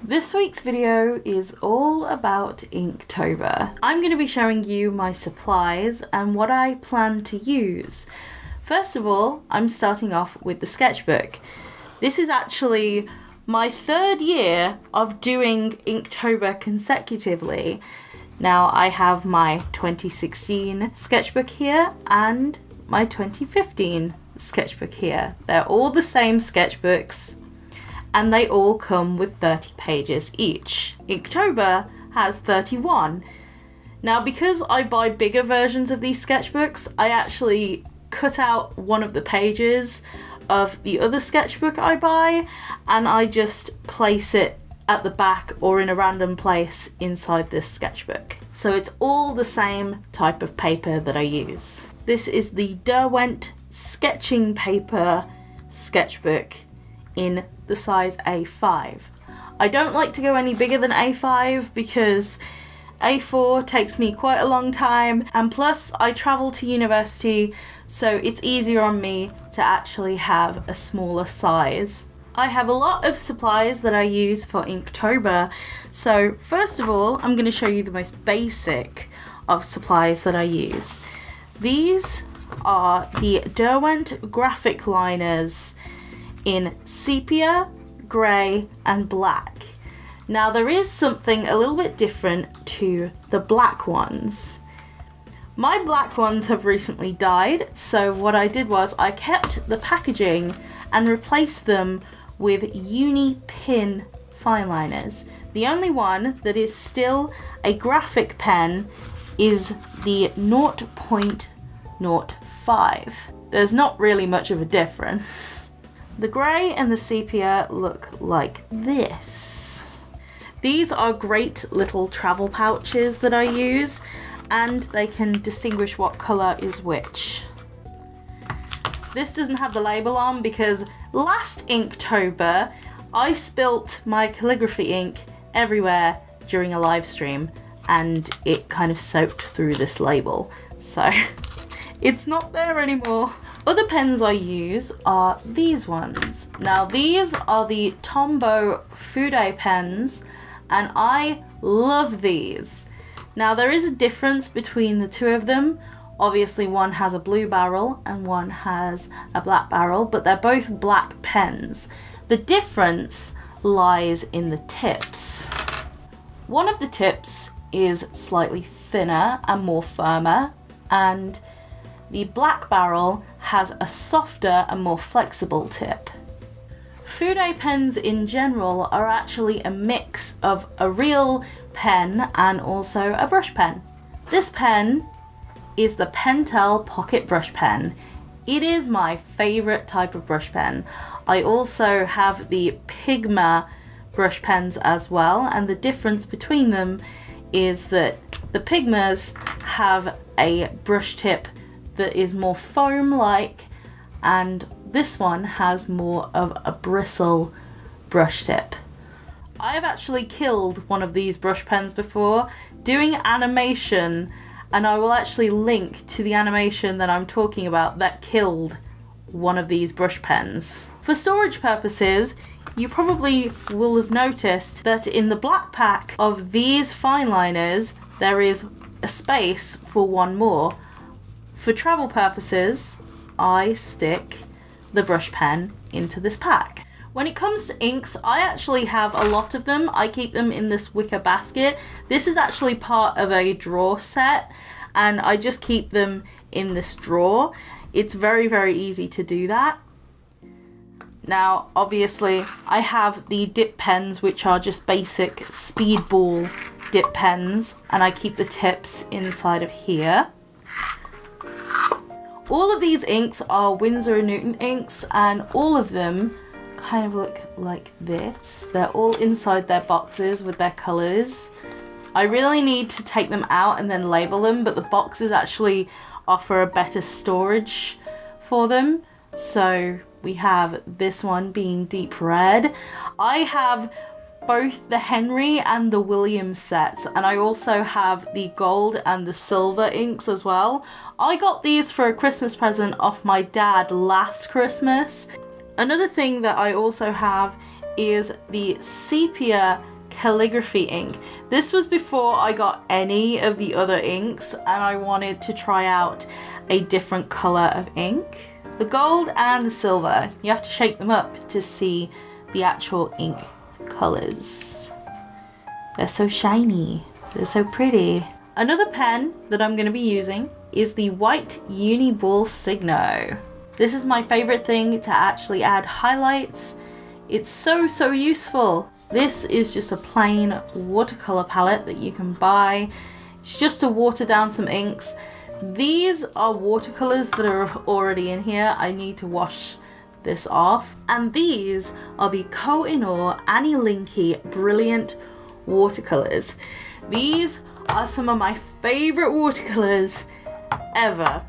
This week's video is all about Inktober. I'm going to be showing you my supplies and what I plan to use. First of all, I'm starting off with the sketchbook. This is actually my third year of doing Inktober consecutively. Now I have my 2016 sketchbook here and my 2015 sketchbook here. They're all the same sketchbooks and they all come with 30 pages each. Inktober has 31. Now because I buy bigger versions of these sketchbooks, I actually cut out one of the pages of the other sketchbook I buy and I just place it at the back or in a random place inside this sketchbook. So it's all the same type of paper that I use. This is the Derwent sketching paper sketchbook in the size A5. I don't like to go any bigger than A5 because A4 takes me quite a long time, and plus I travel to university, so it's easier on me to actually have a smaller size. I have a lot of supplies that I use for Inktober, so first of all I'm going to show you the most basic of supplies that I use. These are the Derwent graphic liners in sepia, grey and black. Now there is something a little bit different to the black ones. My black ones have recently died, so what I did was I kept the packaging and replaced them with uni pin fine liners. The only one that is still a graphic pen is the 0.05. There's not really much of a difference. The grey and the sepia look like this. These are great little travel pouches that I use, and they can distinguish what colour is which. This doesn't have the label on because last Inktober I spilt my calligraphy ink everywhere during a live stream and it kind of soaked through this label, so it's not there anymore. Other pens I use are these ones. Now these are the Tombow Fude pens and I love these. Now there is a difference between the two of them. Obviously one has a blue barrel and one has a black barrel, but they're both black pens. The difference lies in the tips. One of the tips is slightly thinner and more firmer, and the black barrel has a softer and more flexible tip. Fude pens in general are actually a mix of a real pen and also a brush pen. This pen is the Pentel Pocket Brush Pen. It is my favourite type of brush pen. I also have the Pigma brush pens as well, and the difference between them is that the Pigmas have a brush tip that is more foam-like, and this one has more of a bristle brush tip. I've actually killed one of these brush pens before doing animation, and I will actually link to the animation that I'm talking about that killed one of these brush pens. For storage purposes, you probably will have noticed that in the black pack of these fine liners there is a space for one more. For travel purposes, I stick the brush pen into this pack. When it comes to inks, I actually have a lot of them. I keep them in this wicker basket. This is actually part of a drawer set and I just keep them in this drawer. It's very, very easy to do that. Now, obviously, I have the dip pens, which are just basic speedball dip pens, and I keep the tips inside of here. All of these inks are Winsor & Newton inks, and all of them kind of look like this. They're all inside their boxes with their colours. I really need to take them out and then label them, but the boxes actually offer a better storage for them. So we have this one being deep red. I have both the Henry and the Williams sets, and I also have the gold and the silver inks as well. I got these for a Christmas present off my dad last Christmas. Another thing that I also have is the Sepia calligraphy ink. This was before I got any of the other inks and I wanted to try out a different colour of ink. The gold and the silver, you have to shake them up to see the actual ink colours. They're so shiny, they're so pretty. Another pen that I'm going to be using is the white Uniball Signo. This is my favourite thing to actually add highlights. It's so useful. This is just a plain watercolour palette that you can buy. It's just to water down some inks. These are watercolours that are already in here. I need to wash this off. And these are the Koh-i-Noor Annie Linky Brilliant watercolours. These are some of my favourite watercolours ever.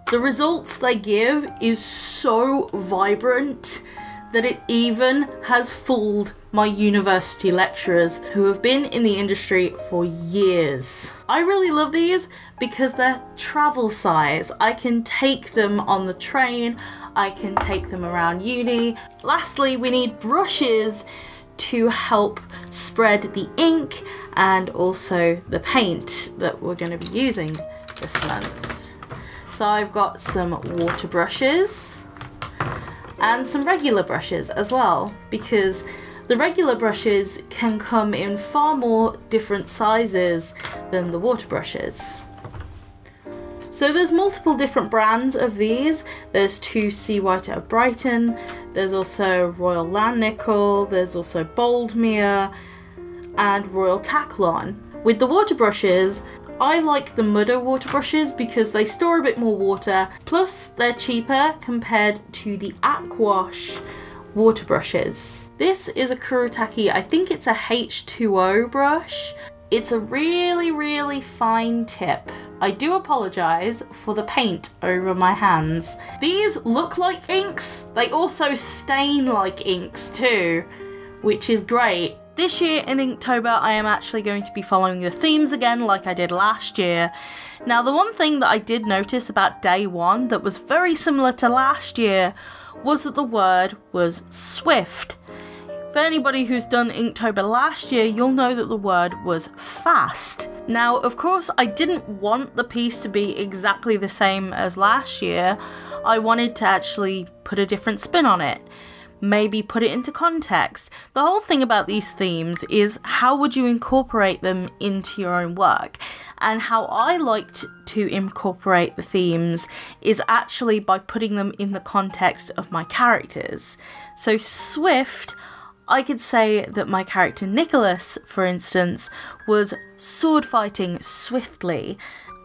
The results they give is so vibrant that it even has fooled my university lecturers who have been in the industry for years. I really love these because they're travel size. I can take them on the train, I can take them around uni. Lastly, we need brushes to help spread the ink and also the paint that we're going to be using this month. So I've got some water brushes and some regular brushes as well, because the regular brushes can come in far more different sizes than the water brushes. So there's multiple different brands of these. There's 2C White at Brighton, there's also Royal Langnickel, there's also Boldmere and Royal Taklon. With the water brushes, I like the Mudder water brushes because they store a bit more water, plus they're cheaper compared to the Aquash water brushes. This is a Kurotake, I think it's a H2O brush. It's a really fine tip. I do apologise for the paint over my hands. These look like inks, they also stain like inks too, which is great. This year in Inktober I am actually going to be following the themes again like I did last year. Now the one thing that I did notice about day one that was very similar to last year was that the word was swift. For anybody who's done Inktober last year, you'll know that the word was fast. Now, of course, I didn't want the piece to be exactly the same as last year. I wanted to actually put a different spin on it. Maybe put it into context. The whole thing about these themes is how would you incorporate them into your own work? And how I liked to incorporate the themes is actually by putting them in the context of my characters. So swift, I could say that my character Nicholas, for instance, was sword fighting swiftly,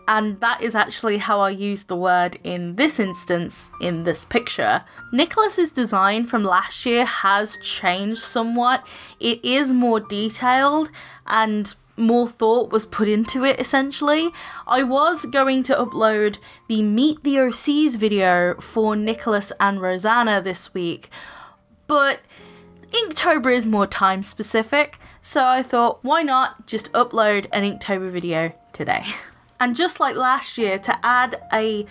and that is actually how I used the word in this instance, in this picture. Nicholas's design from last year has changed somewhat. It is more detailed and more thought was put into it essentially. I was going to upload the Meet the OCs video for Nicholas and Rosanna this week, but Inktober is more time specific, so I thought why not just upload an Inktober video today. And just like last year, to add a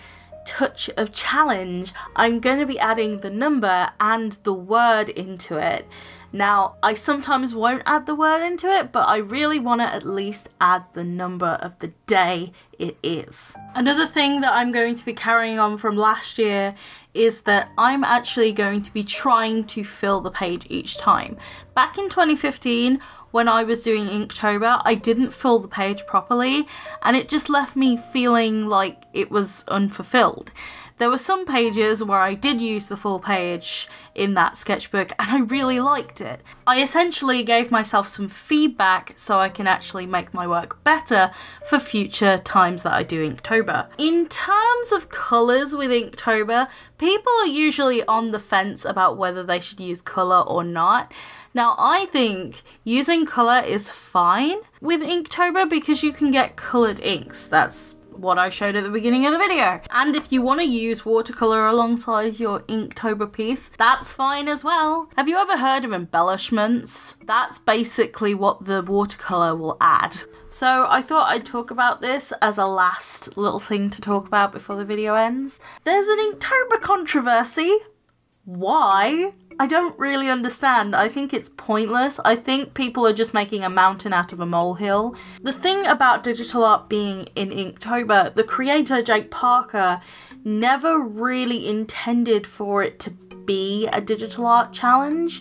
touch of challenge, I'm going to be adding the number and the word into it. Now, I sometimes won't add the word into it, but I really want to at least add the number of the day it is. Another thing that I'm going to be carrying on from last year is that I'm actually going to be trying to fill the page each time. Back in 2015, when I was doing Inktober, I didn't fill the page properly, and it just left me feeling like it was unfulfilled. There were some pages where I did use the full page in that sketchbook and I really liked it. I essentially gave myself some feedback so I can actually make my work better for future times that I do Inktober. In terms of colours with Inktober, people are usually on the fence about whether they should use colour or not. Now, I think using colour is fine with Inktober because you can get coloured inks. That's what I showed at the beginning of the video. And if you want to use watercolour alongside your Inktober piece, that's fine as well. Have you ever heard of embellishments? That's basically what the watercolour will add. So I thought I'd talk about this as a last little thing to talk about before the video ends. There's an Inktober controversy. Why? I don't really understand. I think it's pointless. I think people are just making a mountain out of a molehill. The thing about digital art being in Inktober, the creator, Jake Parker, never really intended for it to be a digital art challenge.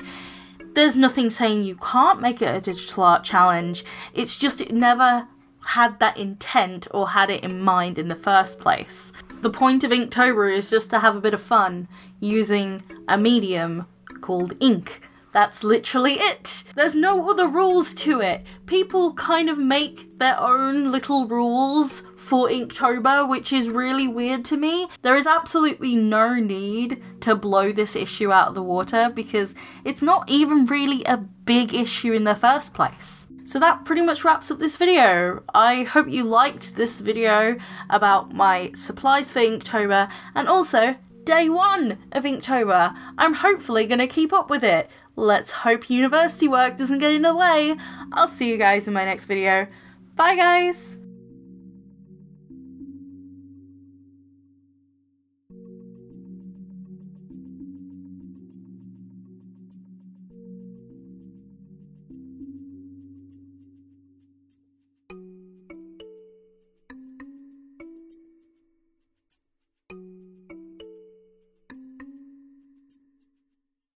There's nothing saying you can't make it a digital art challenge. It's just it never had that intent or had it in mind in the first place. The point of Inktober is just to have a bit of fun using a medium called ink. That's literally it. There's no other rules to it. People kind of make their own little rules for Inktober, which is really weird to me. There is absolutely no need to blow this issue out of the water because it's not even really a big issue in the first place. So that pretty much wraps up this video. I hope you liked this video about my supplies for Inktober and also day 1 of Inktober. I'm hopefully going to keep up with it. Let's hope university work doesn't get in the way. I'll see you guys in my next video. Bye guys!